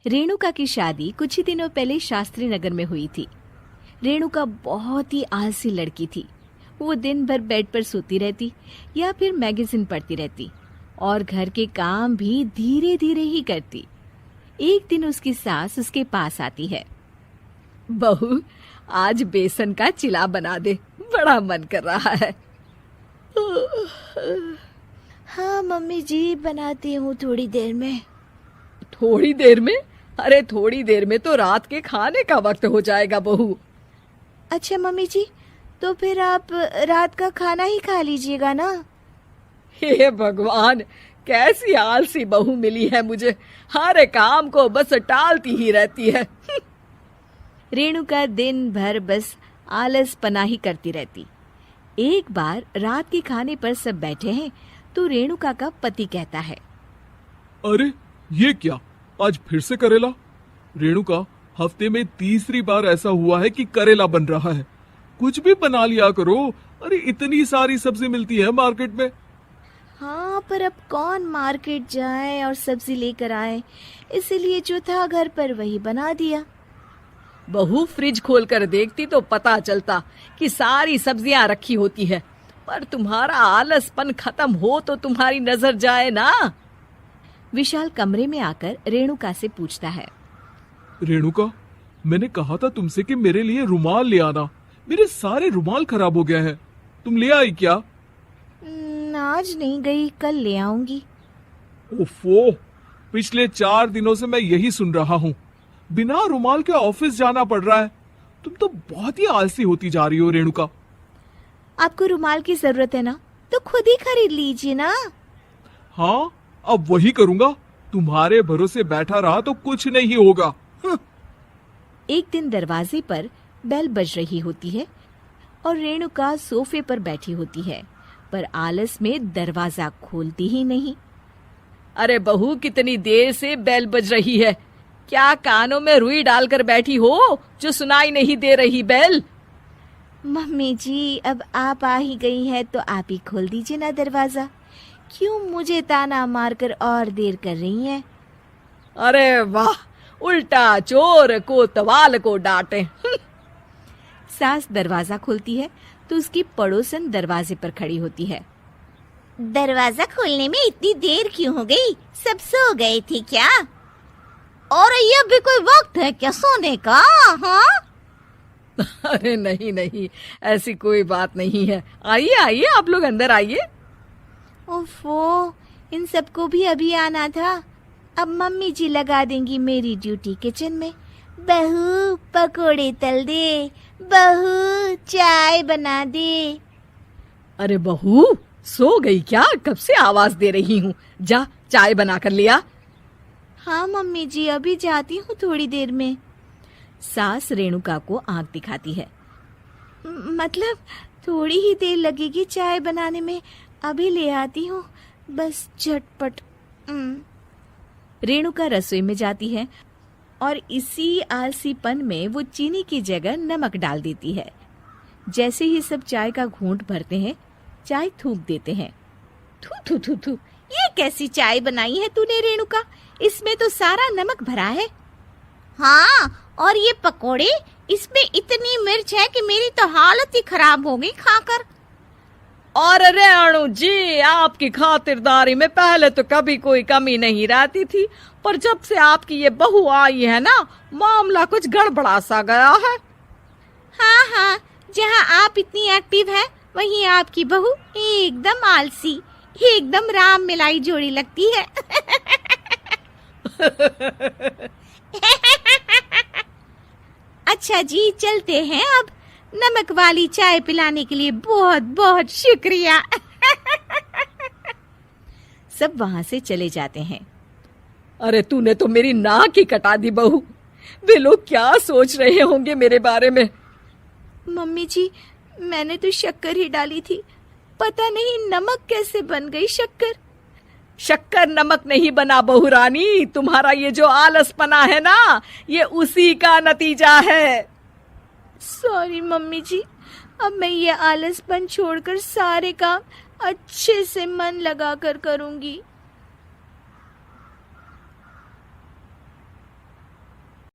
रेणुका की शादी कुछ ही दिनों पहले शास्त्री नगर में हुई थी। रेणुका बहुत ही आलसी लड़की थी। वो दिन भर बेड पर सोती रहती या फिर मैगजीन पढ़ती रहती और घर के काम भी धीरे धीरे ही करती। एक दिन उसकी सास उसके पास आती है। बहू, आज बेसन का चिला बना दे, बड़ा मन कर रहा है। हाँ मम्मी जी, बनाती हूँ थोड़ी देर में। थोड़ी देर में? अरे थोड़ी देर में तो रात के खाने का वक्त हो जाएगा बहू। अच्छा मम्मी जी, तो फिर आप रात का खाना ही खा लीजिएगा ना। हे भगवान, कैसी आलसी बहू मिली है मुझे, हर काम को बस टालती ही रहती है। रेणुका दिन भर बस आलस पना ही करती रहती। एक बार रात के खाने पर सब बैठे हैं तो रेणुका का पति कहता है, अरे ये क्या, आज फिर से करेला? रेणुका, हफ्ते में तीसरी बार ऐसा हुआ है कि करेला बन रहा है। कुछ भी बना लिया करो। अरे इतनी सारी सब्जी मिलती है मार्केट में। हाँ, पर अब कौन मार्केट जाए और सब्जी लेकर आए, इसीलिए जो था घर पर वही बना दिया। बहू, फ्रिज खोल कर देखती तो पता चलता कि सारी सब्जियां रखी होती है, पर तुम्हारा आलसपन खत्म हो तो तुम्हारी नजर जाए ना। विशाल कमरे में आकर रेणुका से पूछता है, रेणुका, मैंने कहा था तुमसे कि मेरे लिए रुमाल ले आना। मेरे सारे रुमाल खराब हो गए हैं। तुम ले आई क्या? आज नहीं गई, कल ले आऊंगी। ओफो, पिछले 4 दिनों से मैं यही सुन रहा हूँ। बिना रुमाल के ऑफिस जाना पड़ रहा है। तुम तो बहुत ही आलसी होती जा रही हो रेणुका। आपको रुमाल की जरूरत है ना, तो खुद ही खरीद लीजिए ना। हाँ, अब वही करूंगा। तुम्हारे भरोसे बैठा रहा तो कुछ नहीं होगा। एक दिन दरवाजे पर बेल बज रही होती है और रेणुका सोफे पर बैठी होती है, पर आलस में दरवाजा खोलती ही नहीं। अरे बहू, कितनी देर से बेल बज रही है? क्या कानों में रुई डालकर बैठी हो जो सुनाई नहीं दे रही बेल? मम्मी जी, अब आप आ ही गई हैं तो आप ही खोल दीजिए ना दरवाजा। क्यों मुझे ताना मारकर और देर कर रही हैं? अरे वाह, उल्टा चोर को तवाल को डांटे। सास दरवाजा खोलती है तो उसकी पड़ोसन दरवाजे पर खड़ी होती है। दरवाजा खोलने में इतनी देर क्यों हो गई? सब सो गए थे क्या? और ये भी कोई वक्त है क्या सोने का? हाँ? अरे नहीं नहीं, ऐसी कोई बात नहीं है। आइए आइए, आप लोग अंदर आइए। ओफो, इन सबको भी अभी आना था। अब मम्मी जी लगा देंगी मेरी ड्यूटी किचन में। बहू, पकोड़े तल दे। बहू, चाय बना दे। अरे बहू, सो गई क्या? कब से आवाज दे रही हूँ। जा, चाय बना कर लिया। हाँ मम्मी जी, अभी जाती हूँ थोड़ी देर में। सास रेणुका को आंख दिखाती है। मतलब थोड़ी ही देर लगेगी चाय बनाने में, अभी ले आती हूँ, बस झटपट। रेणुका रसोई में जाती है और इसी आलसीपन में वो चीनी की जगह नमक डाल देती है। जैसे ही सब चाय का घूंट भरते हैं, चाय थूक देते हैं। थू थू थू थू, ये कैसी चाय बनाई है तूने रेणुका? इसमें तो सारा नमक भरा है। हाँ, और ये पकोड़े, इसमें इतनी मिर्च है कि मेरी तो हालत ही खराब हो गई खाकर। और रेणु जी, आपकी खातिरदारी में पहले तो कभी कोई कमी नहीं रहती थी, पर जब से आपकी ये बहू आई है ना, मामला कुछ गड़बड़ा सा गया है। हाँ हाँ, जहाँ आप इतनी एक्टिव हैं, वहीं आपकी बहू एकदम आलसी, एकदम राम मिलाई जोड़ी लगती है। अच्छा जी, चलते हैं अब। नमक वाली चाय पिलाने के लिए बहुत बहुत शुक्रिया। सब वहां से चले जाते हैं। अरे तूने तो मेरी नाक ही कटा दी बहू। वे लोग क्या सोच रहे होंगे मेरे बारे में? मम्मी जी, मैंने तो शक्कर ही डाली थी, पता नहीं नमक कैसे बन गई शक्कर। शक्कर नमक नहीं बना बहू रानी, तुम्हारा ये जो आलसपना है ना, ये उसी का नतीजा है। सॉरी मम्मी जी, अब मैं ये आलसपन छोड़कर सारे काम अच्छे से मन लगाकर करूंगी।